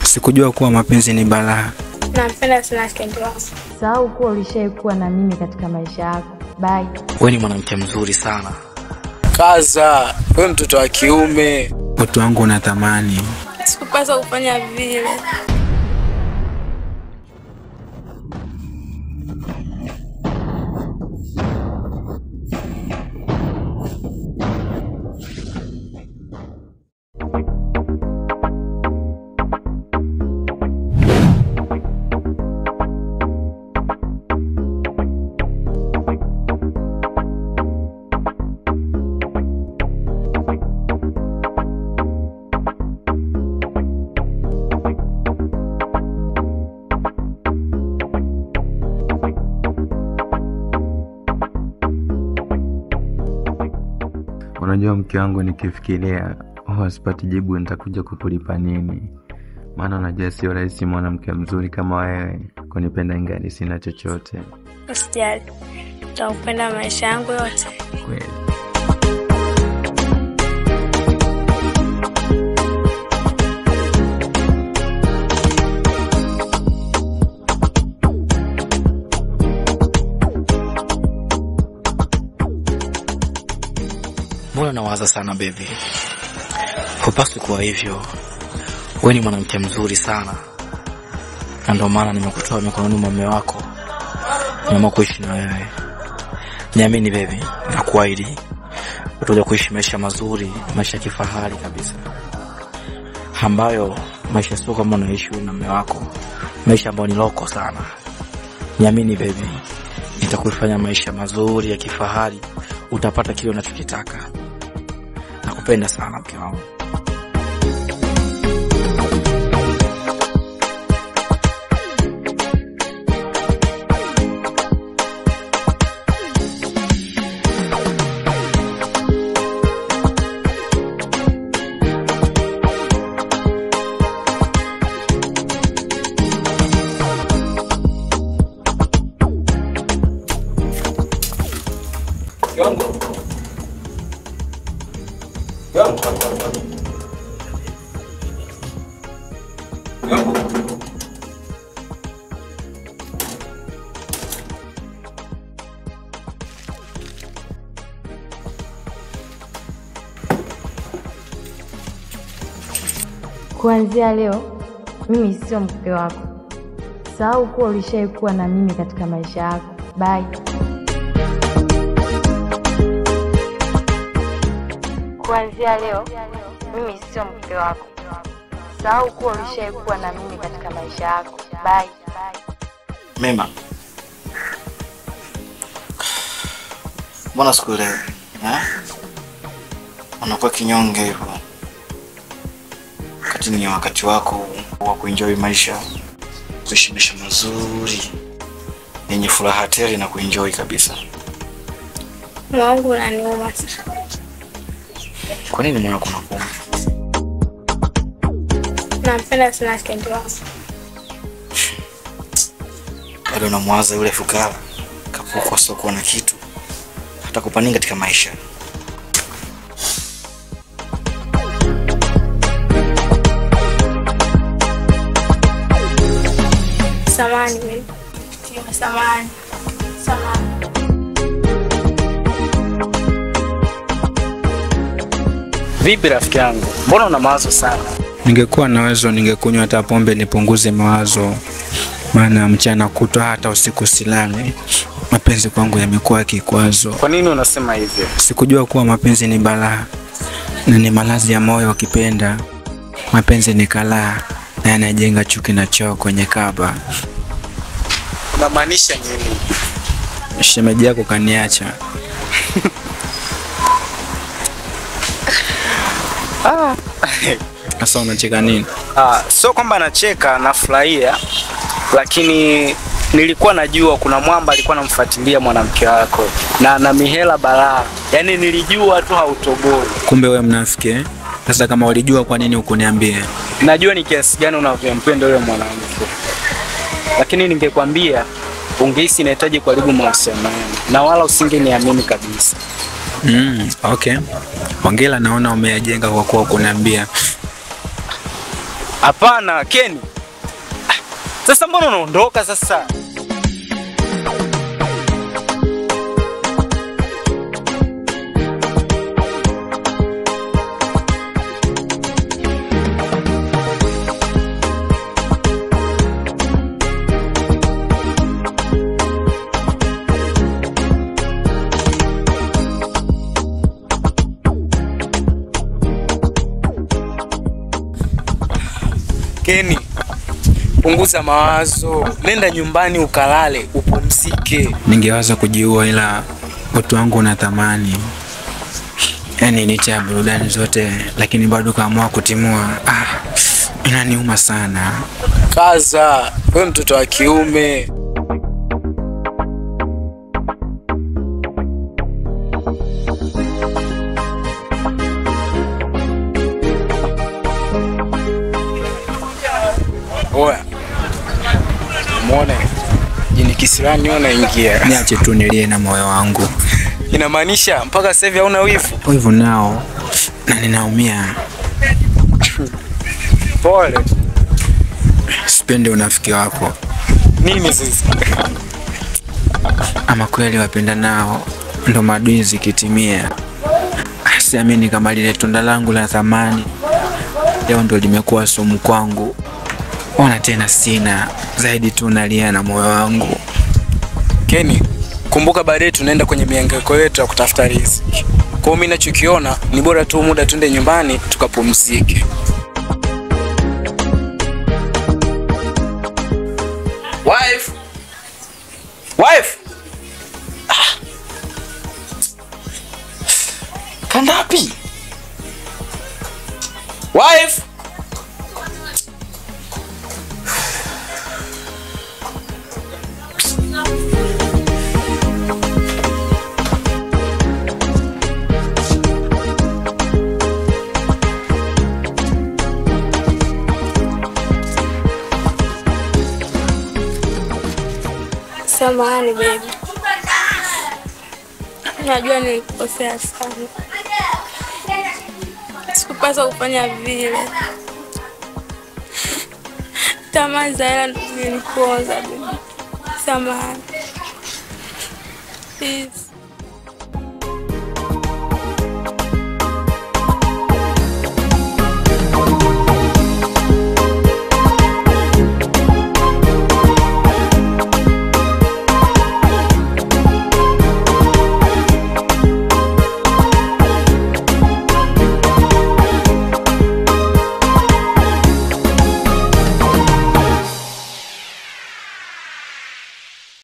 Sikujua kuwa mapenzi ni balaa. Nampenda sana Kendi wangu. Sahau kuwa ulishaikuwa na mimi katika maisha yako. Bye. Wewe ni mwanamke mzuri sana. Kaza, wewe mtoto wa kiume. Watu wangu unatamani. Sikupaswa kufanya vile. Unajua mke wangu, nikifikiria sipati jibu nitakuja kukulipa nini. Maana unajua sio rahisi mwanamke mzuri kama wewe kunipenda ingali sina chochote. Usijali. Nitakupenda maisha yangu yote. Kweli. Mbona nawaza sana baby? Hupaswi kuwa hivyo. Wewe ni mwanamke mzuri sana. Na ndio maana nimekutoa mikononi mwa mume wako. Nimeamua kuishi na wewe. Niamini baby, nakuahidi utakuja kuishi maisha mazuri, maisha ya kifahari kabisa. Ambayo maisha sio kama unaishi na mume wako. Maisha ambayo ni loko sana. Niamini baby, nitakufanya maisha mazuri ya kifahari. Utapata kile unachokitaka. Nakupenda sana mke wangu. Kuanzia leo mimi sio mke wako. Sahau kuwa ulishaikuwa na mimi katika maisha yako. Bye. Kuanzia leo mimi sio mke wako. Sahau kuwa ulishaikuwa na mimi katika maisha yako. Bye. Mema. Mbona sikuelewi? Unakuwa kinyonge hivyo. Wakati ni wakati wako wa kuenjoy maisha. Kuishi maisha mazuri yenye furaha tele na kuenjoy kabisa. Mungu unaniuma sana. Kwa nini moyo wako unakuuma? Nampenda sana Kendi wangu. Bado unamwaza yule fukara kapokwa soko na kitu hata kupaninga katika maisha. Samahani baby. Samahani. Vipi rafiki yangu? Mbona una mawazo sana? Ningekuwa na uwezo ningekunywa hata pombe nipunguze mawazo. Maana mchana kutwa hata usiku silale. Mapenzi kwangu yamekuwa kikwazo. Kwa nini unasema hivyo? Sikujua kuwa mapenzi ni balaa. Na ni malazi ya moyo ukipenda. Mapenzi ni kalaa na yanajenga chuki na choo kwenye kaba. Unamaanisha nini? Shemeji yako kaniacha. Sasa unacheka nini? Sio kwamba nacheka, nafurahia, lakini nilikuwa najua kuna mwamba alikuwa anamfuatilia mwanamke wako na ana mihela balaa. Yaani nilijua tu hautoboi. Kumbe wewe mnafiki. Sasa kama ulijua kwa nini ukuniambia? Najua ni kiasi gani unavyompenda yule mwanamke. Lakini ningekwambia ungehisi inahitaji kuharibu mahusiano na wala usingeniamini kabisa. Okay. Hongera, naona umeyajenga kwa kuwa kuniambia. Hapana, Kenny. Sasa mbona unaondoka sasa? Kenny, punguza mawazo. Nenda nyumbani ukalale, upumzike. Ningewaza kujiua ila utu wangu una thamani. Yaani licha ya burudani zote lakini bado kaamua kutimua. Inaniuma sana. Kaza, wewe mtoto wa kiume. Oya. Muone. Jini kisirani unaingia. Niache tu nilie na moyo wangu. Inamaanisha mpaka sasa hivi hauna wivu? Wivu nao na ninaumia. Pole. Sipendi unafiki wako. Nini sasa? Ama kweli wapenda nao ndo maadui zikitimia. Siamini kama lile tunda langu la thamani leo ndo limekuwa sumu kwangu. Ona tena sina zaidi tu nalia na moyo wangu. Kenny, kumbuka baadaye tunaenda kwenye mihangaiko yetu ya kutafuta riziki. Kwa hiyo mimi ninachokiona ni bora tu muda tuende nyumbani tukapumzike. Wife. Wife. Kandapi? Wife. Samahani baby. Najua nilikosea sana. Sikupaswa kufanya vile. Tamaa za hela ndio ziliniponza baby. Samahani. Please.